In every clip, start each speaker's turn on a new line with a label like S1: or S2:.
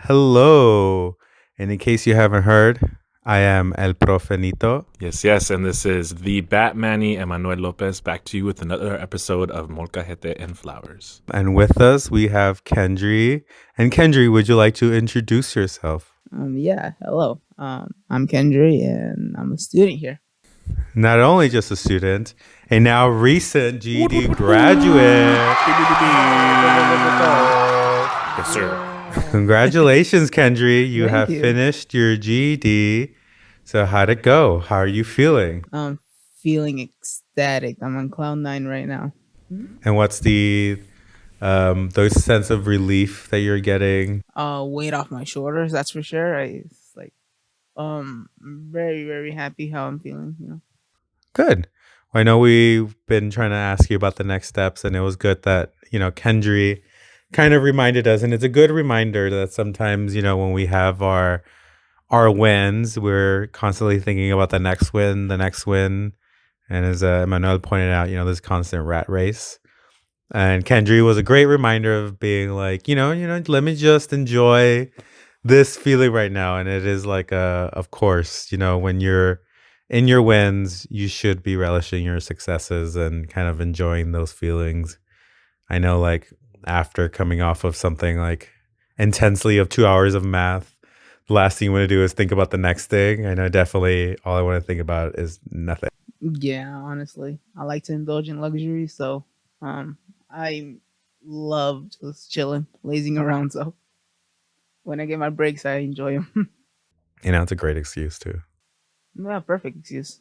S1: Hello. And in case you haven't heard, I am El Profenito.
S2: Yes, and this is the Batman-y Emmanuel Lopez back to you with another episode of Molcajete Flowers.
S1: And with us, we have Kendry. And Kendry, would you like to introduce yourself?
S3: Hello. I'm Kendry, and I'm a student here.
S1: Not only just a student, a now recent GED graduate.
S2: Yes, sir.
S1: Congratulations, Kendry. You
S3: Thank
S1: have
S3: you.
S1: finished your GED. So how'd it go? How are you feeling?
S3: I'm feeling ecstatic. I'm on cloud nine right now.
S1: And what's the sense of relief that you're getting?
S3: Weight off my shoulders, that's for sure. It's like, very, very happy how I'm feeling.
S1: Good. Well, I know we've been trying to ask you about the next steps, and it was good that, Kendry kind of reminded us. And it's a good reminder that sometimes, when we have our wins, we're constantly thinking about the next win. And as Emmanuel pointed out, this constant rat race. And Kendry was a great reminder of being like, let me just enjoy this feeling right now. And it is like, of course, when you're in your wins, you should be relishing your successes and kind of enjoying those feelings. I know, like, after coming off of something like intensely of 2 hours of math, the last thing you want to do is think about the next thing. I know definitely all I want to think about is nothing.
S3: Yeah, honestly, I like to indulge in luxury, so I love just chilling, lazing around. So when I get my breaks, I enjoy them.
S1: It's a great excuse too.
S3: Yeah, perfect excuse.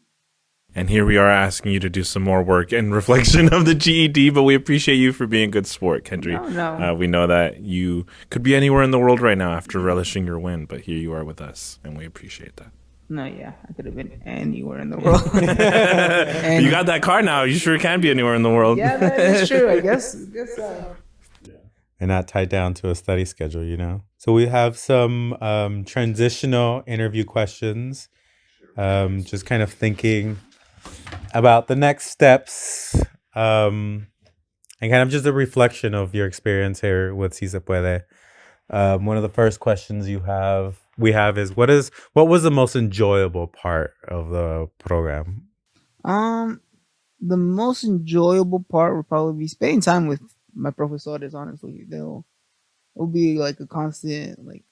S2: And here we are asking you to do some more work in reflection of the GED, but we appreciate you for being a good sport, Kendry.
S3: No.
S2: We know that you could be anywhere in the world right now after relishing your win, but here you are with us, and we appreciate that.
S3: No, yeah, I could have been anywhere in the world.
S2: You got that car now. You sure can be anywhere in the world.
S3: Yeah, that's true. I guess so.
S1: And not tied down to a study schedule. So we have some transitional interview questions. Just kind of thinking about the next steps, and kind of just a reflection of your experience here with Si Se Puede. One of the first questions we have is what was the most enjoyable part of the program?
S3: The most enjoyable part would probably be spending time with my professores. Honestly, it'll be like a constant, like,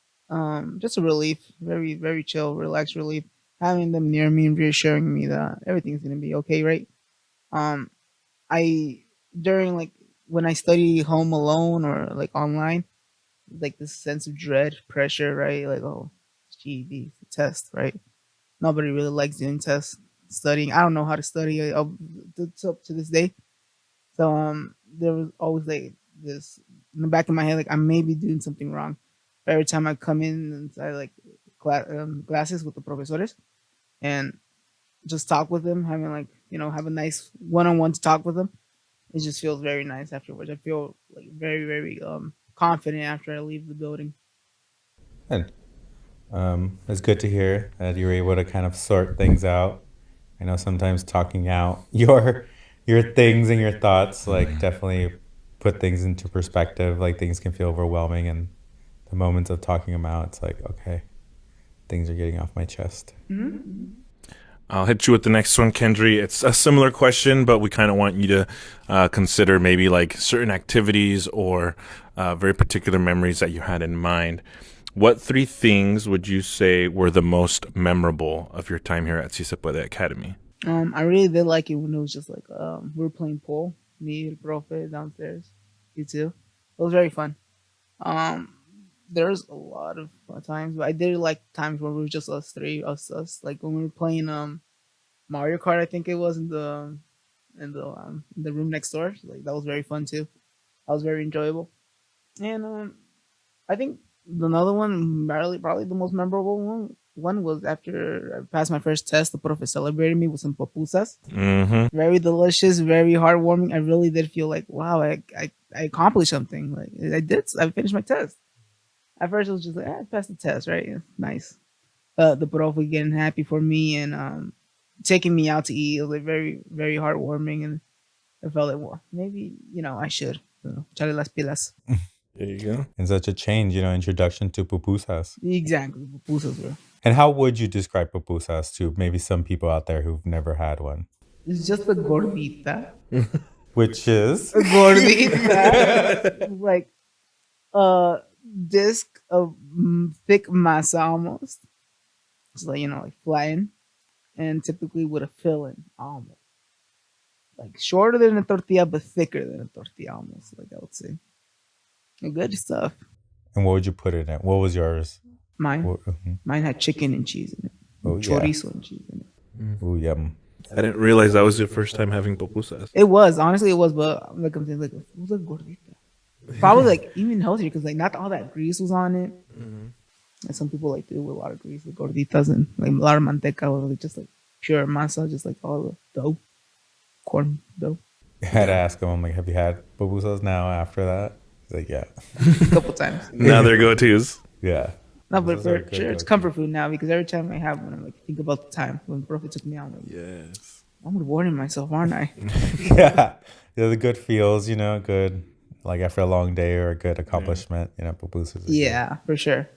S3: just a relief, very, very chill, relaxed relief. Having them near me and reassuring me that everything's gonna be okay, right? Um, I during like when I study home alone or like online, like this sense of dread, pressure, right? Like, oh, it's GED, it's a test, right? Nobody really likes doing tests, studying. I don't know how to study up to this day. So there was always like this in the back of my head, like I may be doing something wrong. Every time I come in and I like classes with the professores and just talk with them, having like have a nice one-on-one to talk with them. It just feels very nice afterwards. I feel like very, very confident after I leave the building.
S1: And it's good to hear that you were able to kind of sort things out. I know sometimes talking out your things and your thoughts like definitely put things into perspective. Like things can feel overwhelming, and the moments of talking them out, it's like, okay, things are getting off my chest.
S3: Mm-hmm.
S2: I'll hit you with the next one, Kendry. It's a similar question, but we kind of want you to consider maybe like certain activities or very particular memories that you had in mind. What 3 things would you say were the most memorable of your time here at Si Se Puede Academy?
S3: I really did like it when it was just like we were playing pool, me, the profe downstairs, you too. It was very fun. Um, there's a lot of times, but I did like times where we were just us three, us. Like when we were playing Mario Kart, I think it was in the room next door. Like that was very fun too. That was very enjoyable. And I think another one, probably the most memorable one was after I passed my first test. The profe celebrated me with some pupusas.
S2: Mm-hmm.
S3: Very delicious, very heartwarming. I really did feel like, wow, I accomplished something. Like I finished my test. At first, it was just like, I passed the test, right? Yeah, nice. The profe getting happy for me and taking me out to eat. It was like very, very heartwarming, and I felt like, well, maybe I should echarle las pilas.
S2: There you go.
S1: And such a change, introduction to pupusas.
S3: Exactly, pupusas were.
S1: And how would you describe pupusas to maybe some people out there who've never had one?
S3: It's just a gordita.
S1: Which is?
S3: A gordita, like a disc of thick masa almost. It's like like flattened, and typically with a filling almost. Like shorter than a tortilla, but thicker than a tortilla almost. Like I would say, good stuff.
S1: And what would you put in it? What was yours?
S3: Mine,
S1: Mhm.
S3: mine had chicken and cheese in it,
S1: Oh,
S3: and
S1: yeah.
S3: chorizo and cheese in it.
S1: Ooh, yum.
S2: I didn't realize that was your first time having pupusas.
S3: It was honestly, it was, but like I'm saying, like it was a gordita. Probably like even healthier because like not all that grease was on it. And some people like to do with a lot of grease, like gorditas and like a lot of manteca, or like just like pure masa, just like all the dough, corn dough.
S1: I had to ask him, I'm like, have you had pupusas now after that? He's like, yeah.
S3: A couple times.
S2: Now they're go-tos.
S1: Yeah.
S3: No, but
S1: Those are
S3: for
S1: good
S3: sure, it's
S1: go-to.
S3: comfort food now because every time I have one, I'm like, think about the time when Prophet took me out. I'm like,
S2: Yes.
S3: I'm rewarding myself, aren't I?
S1: Yeah. The good feels, good, like after a long day or a good accomplishment, pupusas. Are good.
S3: Yeah, for sure.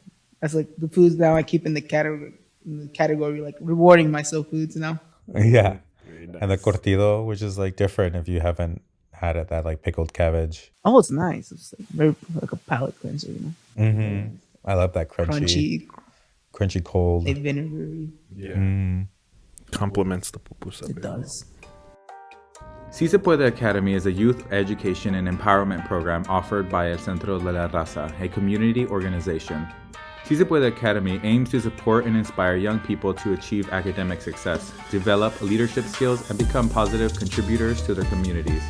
S3: That's like the foods now I keep in the category like rewarding myself foods now.
S1: Yeah.
S2: Very
S1: And the
S2: nice.
S1: cortido, which is like different if you haven't had it, that like pickled cabbage.
S3: Oh, it's nice. It's like very like a palate cleanser,
S1: Mm-hmm. I love that crunchy cold.
S3: a vinegary.
S2: Yeah. Complements the pupusa.
S3: It does.
S4: Si Se Puede Academy is a youth education and empowerment program offered by El Centro de la Raza, a community organization. Si Se Puede Academy aims to support and inspire young people to achieve academic success, develop leadership skills, and become positive contributors to their communities,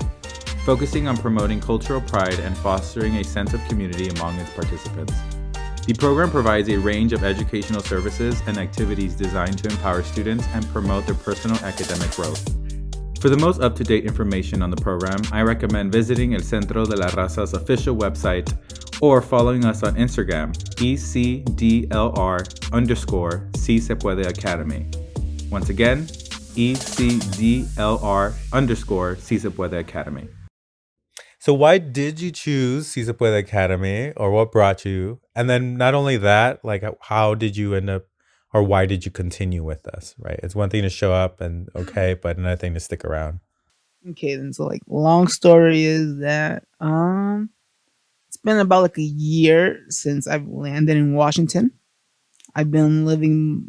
S4: focusing on promoting cultural pride and fostering a sense of community among its participants. The program provides a range of educational services and activities designed to empower students and promote their personal academic growth. For the most up-to-date information on the program, I recommend visiting El Centro de la Raza's official website or following us on Instagram, ECDLR_Si Se Puede Academy. Once again, ECDLR_Si Se Puede Academy.
S1: So why did you choose Si Se Puede Academy, or what brought you? And then not only that, like how did you end up, or why did you continue with us, right? It's one thing to show up and okay, but another thing to stick around.
S3: Okay, then so like long story is that it's been about like a year since I've landed in Washington. I've been living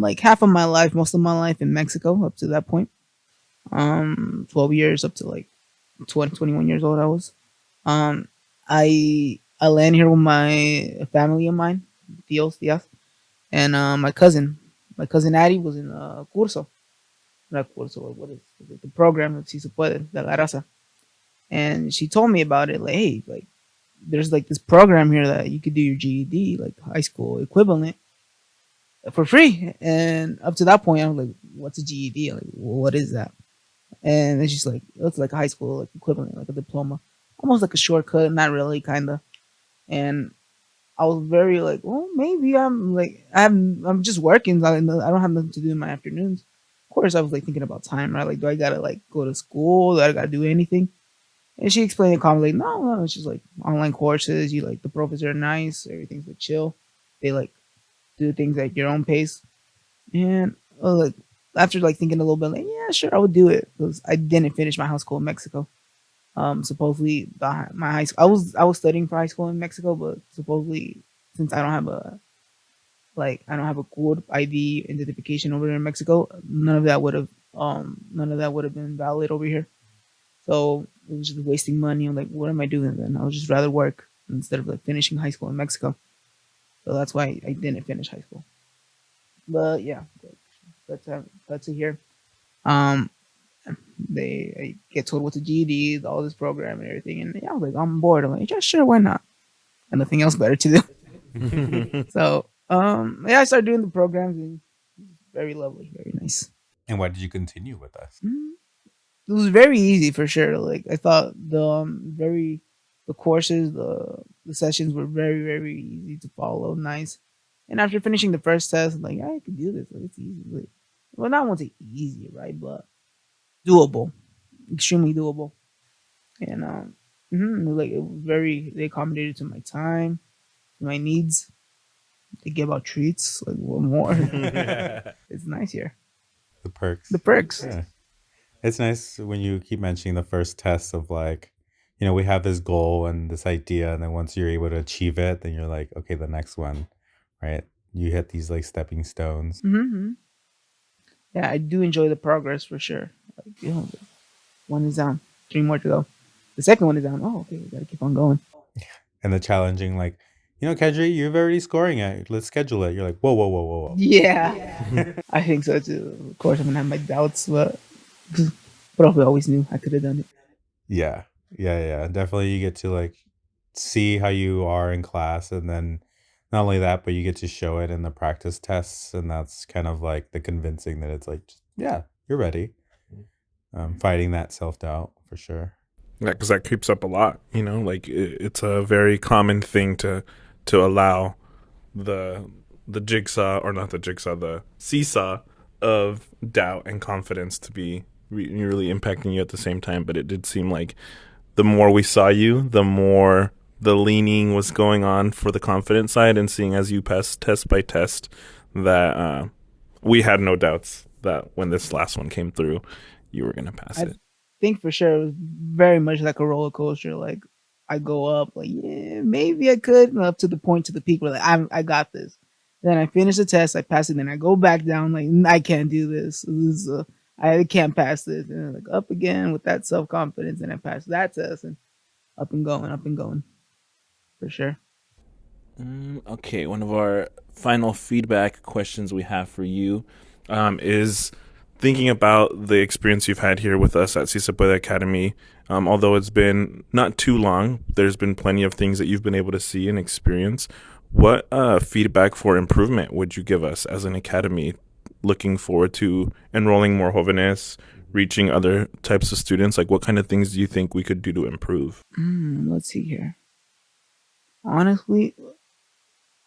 S3: like half of my life, most of my life in Mexico up to that point. 12 years up to like 20, 21 years old I was. I land here with my family of mine, tias, and my cousin. My cousin Addy was in a curso. Not curso, what is it? The program of Si Se Puede, de la Raza. And she told me about it, like, hey, like, there's like this program here that you could do your GED, like high school equivalent, for free. And up to that point, I was like, what's a GED? Like, what is that? And then she's like, it's like a high school like equivalent, like a diploma, almost like a shortcut, not really, kind of. And I was very like, well, maybe I'm just working. I don't have nothing to do in my afternoons. Of course, I was like thinking about time, right? Like, do I gotta like go to school? Do I gotta do anything? And she explained it calmly, like, no, it's just like online courses. You like the professors are nice, everything's like chill. They like do things at your own pace. And like after like thinking a little bit, like, yeah, sure, I would do it because I didn't finish my high school in Mexico. Supposedly my high school, I was studying for high school in Mexico, but supposedly since I don't have a good ID identification over there in Mexico, none of that would have been valid over here. So it was just wasting money. I'm like, what am I doing then? I would just rather work instead of like finishing high school in Mexico. So that's why I didn't finish high school. But yeah, that's it here. Um, I get told what the GED, all this program and everything, and yeah, I was like, I'm bored. I'm like, yeah, sure, why not? And nothing else better to do. So yeah, I started doing the programs, and very lovely, very nice.
S1: And why did you continue with us?
S3: It was very easy for sure. Like I thought the courses, the sessions were very very easy to follow, nice. And after finishing the first test, I'm like, yeah, I can do this. Like it's easy. Like, well, not want to say easy, right? But doable, extremely doable. And Like it was very, they accommodated to my time, to my needs. They give out treats, like what more?
S1: The
S3: It's nice here. The
S1: perks.
S3: perks.
S1: Yeah. It's nice when you keep mentioning the first test of like, we have this goal and this idea, and then once you're able to achieve it, then you're like, okay, the next one, right? You hit these like stepping stones.
S3: Mm-hmm. Yeah, I do enjoy the progress for sure. Like, one is down, three more to go. The second one is down. Oh, okay, we gotta keep on going.
S1: And the challenging, like, Kendry, you're already scoring it. Let's schedule it. You're like, whoa, whoa, whoa, whoa,
S3: Yeah, I think so too. Of course, I'm gonna have my doubts, but I always knew I could have done it.
S1: Yeah. Yeah. Yeah. Definitely you get to like see how you are in class. And then not only that, but you get to show it in the practice tests. And that's kind of like the convincing that it's like, yeah, you're ready. Fighting that self doubt for sure.
S2: Yeah, because that creeps up a lot. Like it's a very common thing to allow the jigsaw, or not the jigsaw, the seesaw of doubt and confidence to be really impacting you at the same time. But it did seem like the more we saw you, the more the leaning was going on for the confident side, and seeing as you passed test by test that we had no doubts that when this last one came through, you were going to pass
S3: I
S2: it.
S3: think for sure it was very much like a roller coaster. Like I go up, like yeah, maybe I could, and up to the point to the peak where like I got this. Then I finish the test, I pass it, then I go back down, like I can't do this. I can't pass this, and then like up again with that self confidence, and I pass that test, and up and going, for sure.
S2: Okay, one of our final feedback questions we have for you is thinking about the experience you've had here with us at Si Se Puede Academy. Although it's been not too long, there's been plenty of things that you've been able to see and experience. What feedback for improvement would you give us as an academy looking forward to enrolling more jóvenes, reaching other types of students? Like, what kind of things do you think we could do to improve?
S3: Let's see here. Honestly,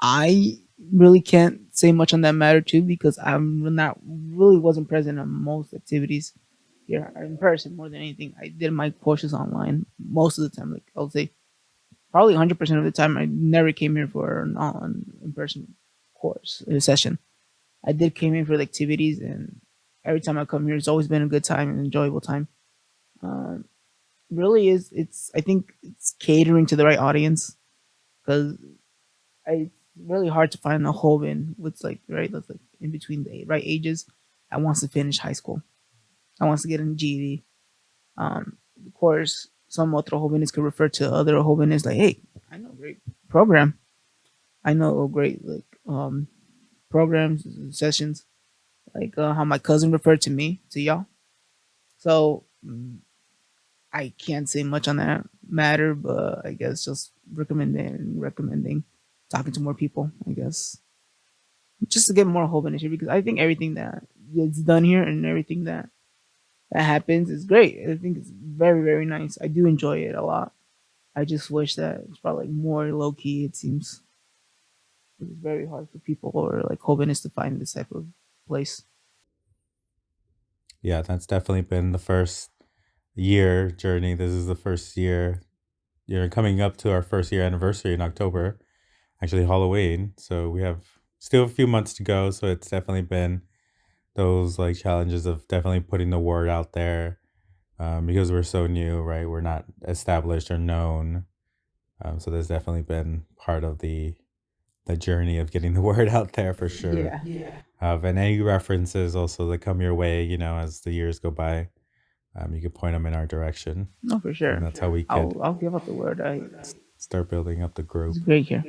S3: I really can't say much on that matter too because I'm not really wasn't present on most activities here in person more than anything. I did my courses online most of the time. Like I would say, probably 100% of the time. I never came here for an on in person course session. I did came in for the activities, and every time I come here, it's always been a good time and enjoyable time. Um, really is it's I think it's catering to the right audience because it's really hard to find a joven with like right that's like in between the right ages that wants to finish high school. That wants to get in GED. Of course, some other jóvenes could refer to other jóvenes like, hey, I know a great program. I know a great like programs sessions like how my cousin referred to me to y'all. So I can't say much on that matter, but I guess just recommending, talking to more people. I guess just to get more hope in it here because I think everything that is done here and everything that happens is great. I think it's very very nice. I do enjoy it a lot. I just wish that it's probably like more low key. It seems it's very hard for people or like jóvenes to find this type of place.
S1: Yeah, that's definitely been the first year journey. This is the first year. You're coming up to our first year anniversary in October, actually Halloween. So we have still a few months to go. So it's definitely been those like challenges of definitely putting the word out there because we're so new, right? We're not established or known. So there's definitely been part of the journey of getting the word out there for sure.
S3: Yeah,
S1: And any references also that come your way, as the years go by, you can point them in our direction.
S3: no, for sure.
S1: And that's how we could
S3: I'll give up the word.
S1: start building up the group.
S3: It's great here.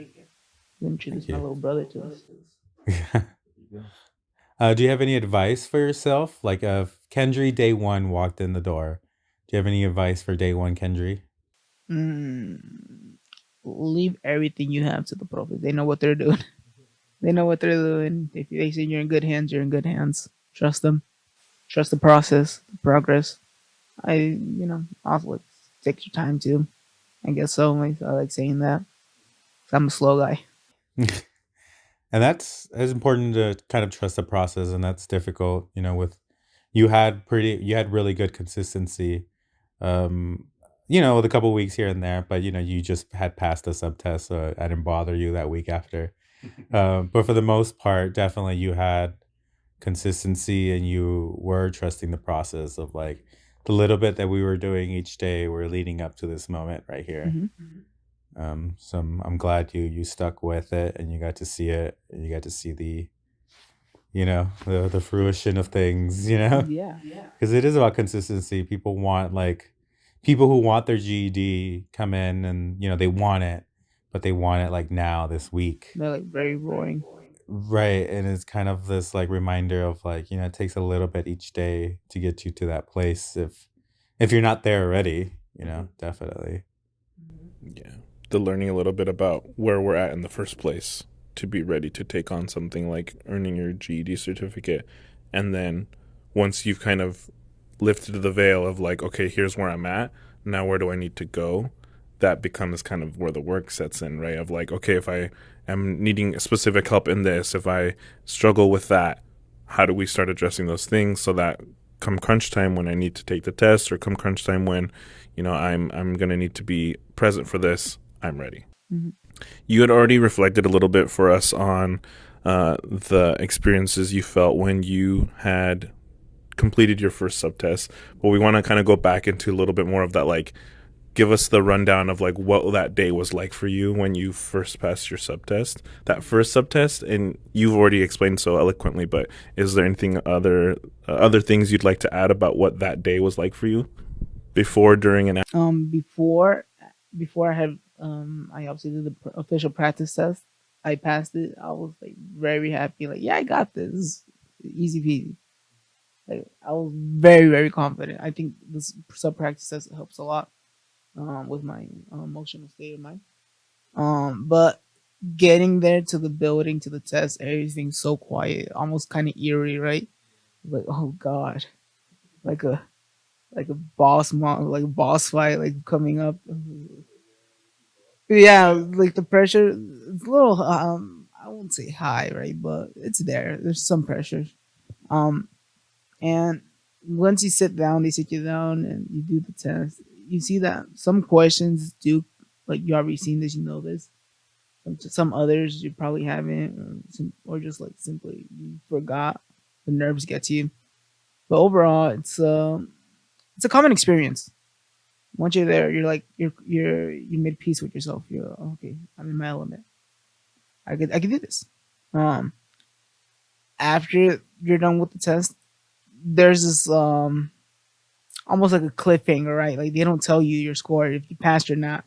S3: Introduce my
S1: you.
S3: little brother to us.
S1: Do you have any advice for yourself? Like if Kendry day one walked in the door, do you have any advice for day one, Kendry?
S3: Mm, leave everything you have to the prophets. They know what they're doing. They know what they're doing. If they say you're in good hands, you're in good hands. Trust them. Trust the process, the progress. Also like take your time too. I guess so. I like saying that. 'Cause I'm a slow guy.
S1: And that's it's important to kind of trust the process, and that's difficult. With you had really good consistency. Um, with a couple weeks here and there, but you just had passed the subtest, so I didn't bother you that week after. But for the most part, definitely you had consistency and you were trusting the process of like the little bit that we were doing each day. We're leading up to this moment right here. So I'm glad you stuck with it and you got to see it and you got to see the fruition of things,
S3: Yeah.
S1: because it is about consistency. People who want their GED come in and they want it, but they want it like now this week.
S3: They're like very roaring.
S1: Right. And it's kind of this like reminder of like, it takes a little bit each day to get you to that place if you're not there already, definitely.
S2: Yeah. The learning a little bit about where we're at in the first place to be ready to take on something like earning your GED certificate. And then once you've kind of lifted the veil of like, okay, here's where I'm at. Now where do I need to go? That becomes kind of where the work sets in, right? Of like, okay, if I am needing specific help in this, if I struggle with that, how do we start addressing those things so that come crunch time when I need to take the test or come crunch time when, I'm going to need to be present for this, I'm ready.
S3: Mm-hmm.
S2: You had already reflected a little bit for us on the experiences you felt when you had completed your first subtest, but we want to kind of go back into a little bit more of that, like give us the rundown of like what that day was like for you when you first passed your subtest, that first subtest. And you've already explained so eloquently, but is there anything other things you'd like to add about what that day was like for you before, during, and after?
S3: Before I had I obviously did the official practice test. I passed it. I was like very happy. Like, yeah, I got this. Easy peasy. Like, I was very, very confident. I think this sub practice test helps a lot with my emotional state of mind. But getting there to the building, to the test, everything's so quiet, almost kind of eerie, right? Like, oh god, like a like a boss fight, like coming up. Yeah, like the pressure. It's a little. I won't say high, right, but it's there. There's some pressure. Um, and once you sit down, they sit you down and you do the test. You see that some questions do, like, you already seen this, you know this. Some others you probably haven't, or just like simply you forgot. The nerves get to you, but overall, it's a common experience. Once you're there, you're like you made peace with yourself. You're okay. I'm in my element. I could do this. Um, After you're done with the test, there's this almost like a cliffhanger, right? Like they don't tell you your score if you passed or not.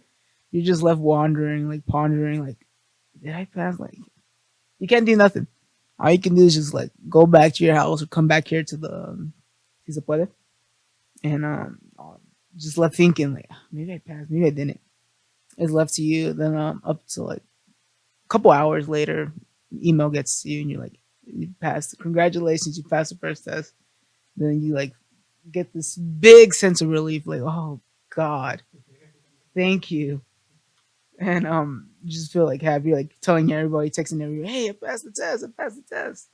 S3: You're just left wandering, like pondering, like, did I pass? Like, you can't do nothing. All you can do is just like go back to your house or come back here to the Si Se Puede, and just left thinking like, "Ah, maybe I passed, maybe I didn't." It's left to you. Then up to like a couple hours later, email gets to you and you're like, you passed. Congratulations, you passed the first test. Then you like get this big sense of relief, like, oh God, thank you. And you just feel like happy, like telling everybody, texting everybody, hey, I passed the test, I passed the test.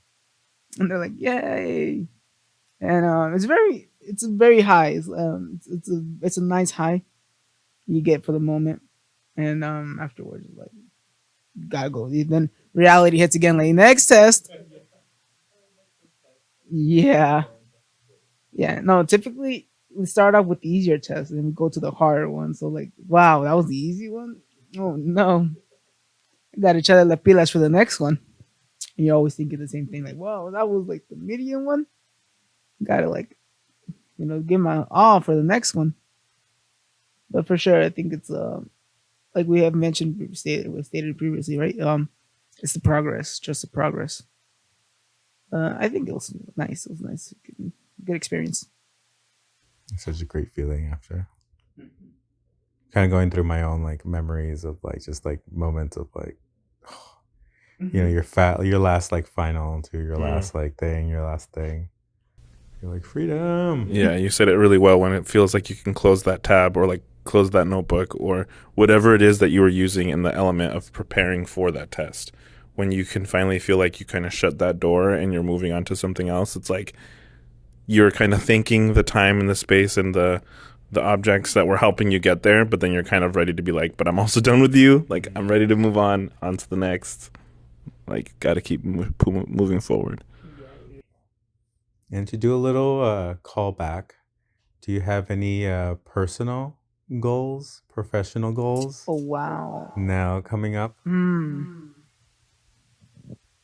S3: And they're like, yay. And it's a very high. It's a nice high you get for the moment. And afterwards, like, you gotta go. Then reality hits again, like, next test. Yeah. Yeah. No, typically we start off with the easier test and then we go to the harder one. So, like, wow, that was the easy one? Oh, no. I gotta echarle la pilas for the next one. And you're always thinking the same thing, like, wow, that was like the medium one. Gotta, like, give my all for the next one. But for sure, I think it's like we have mentioned, stated previously, right? It's the progress, just the progress. I think it was nice. It was nice, good experience.
S1: It's such a great feeling after. Kind of going through my own like memories of like just like moments of like, your last like final to your last like thing, your last thing. You're like, freedom.
S2: Yeah, you said it really well when it feels like you can close that tab or like close that notebook or whatever it is that you were using in the element of preparing for that test. When you can finally feel like you kind of shut that door and you're moving on to something else, it's like you're kind of thanking the time and the space and the the objects that were helping you get there, but then you're kind of ready to be like, but I'm also done with you. Like, I'm ready to move on to the next. Like, got to keep moving forward.
S1: And to do a little callback, do you have any personal goals, professional goals
S3: Oh wow.
S1: now coming up?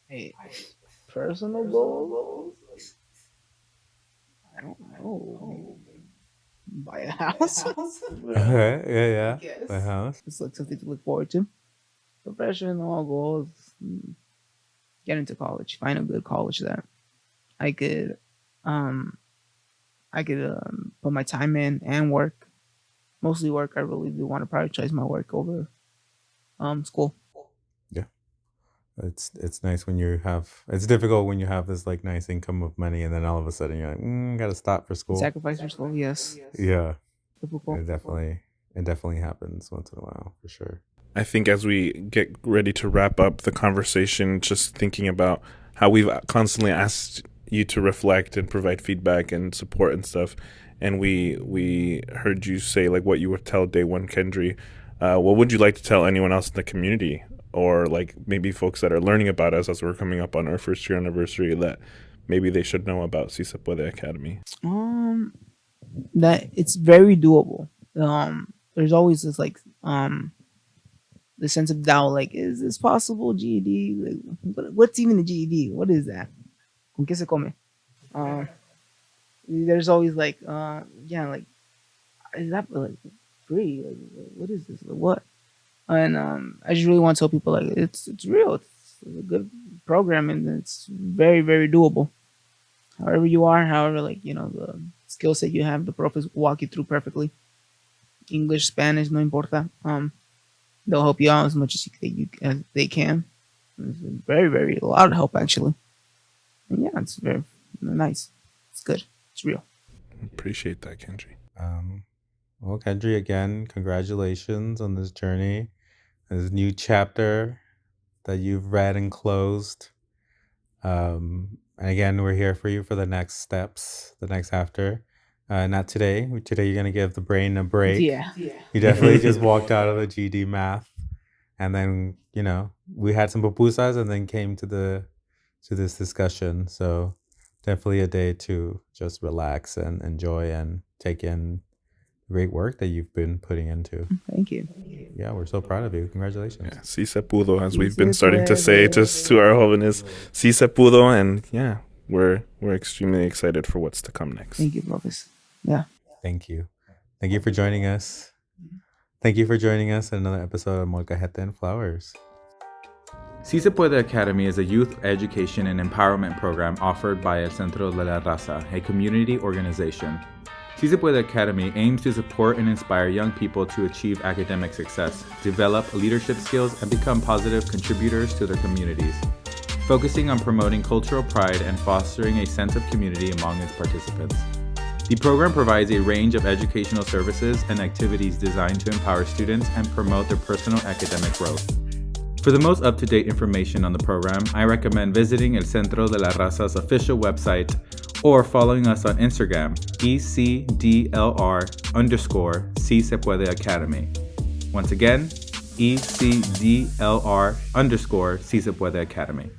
S3: Hey, personal goals? I don't know. Buy a house.
S1: Okay, yeah. The house.
S3: It's like something to look forward to. Professional goals: get into college, find a good college that I could, um, put my time in and work. Mostly work. I really do want to prioritize my work over school.
S1: Yeah. It's nice when you have, it's difficult when you have this like nice income of money and then all of a sudden you're like, gotta stop for school.
S3: Sacrifice for school, yes.
S1: Yeah.
S3: Difficult.
S1: It definitely happens once in a while for sure.
S2: I think as we get ready to wrap up the conversation, just thinking about how we've constantly asked you to reflect and provide feedback and support and stuff, and we heard you say like what you would tell day one Kendry. What would you like to tell anyone else in the community, or like maybe folks that are learning about us as we're coming up on our first year anniversary, that maybe they should know about Si Se Puede Academy?
S3: That it's very doable. There's always this like the sense of doubt, like, is this possible? GED, like, what's even a GED? What is that? ¿Con qué se come? There's always like, yeah, like, is that like free? Like, what is this? Like, what? And I just really want to tell people like it's real. It's a good program and it's very very doable. However you are, however like the skill set you have, the profs will walk you through perfectly. English, Spanish, no importa. They'll help you out as much as they can. It's very very a lot of help actually. And yeah, it's very nice. It's good. It's real.
S2: Appreciate that, Kendry.
S1: Well, Kendry, again, congratulations on this journey, this new chapter that you've read and closed. And again, we're here for you for the next steps, the next after. Not today. Today, you're going to give the brain a break.
S3: Yeah.
S1: You definitely just walked out of the GD math. And then, we had some pupusas and then came to this discussion. So definitely a day to just relax and enjoy and take in great work that you've been putting into.
S3: Thank you.
S1: Yeah, we're so proud of you. Congratulations.
S2: Yeah, si se pudo, as we've been starting to say just to our jóvenes. Si se pudo, and yeah, we're extremely excited for what's to come next.
S3: Thank you, Profes. Yeah.
S1: Thank you. Thank you for joining us. Thank you for joining us in another episode of Molcajete Flowers.
S4: Si Se Puede Academy is a youth education and empowerment program offered by el Centro de la Raza, a community organization. Si Se Puede Academy aims to support and inspire young people to achieve academic success, develop leadership skills, and become positive contributors to their communities, focusing on promoting cultural pride and fostering a sense of community among its participants. The program provides a range of educational services and activities designed to empower students and promote their personal academic growth. For the most up-to-date information on the program, I recommend visiting El Centro de la Raza's official website or following us on Instagram, ECDLR_Si Se Puede Academy. Once again, ECDLR_Si Se Puede Academy.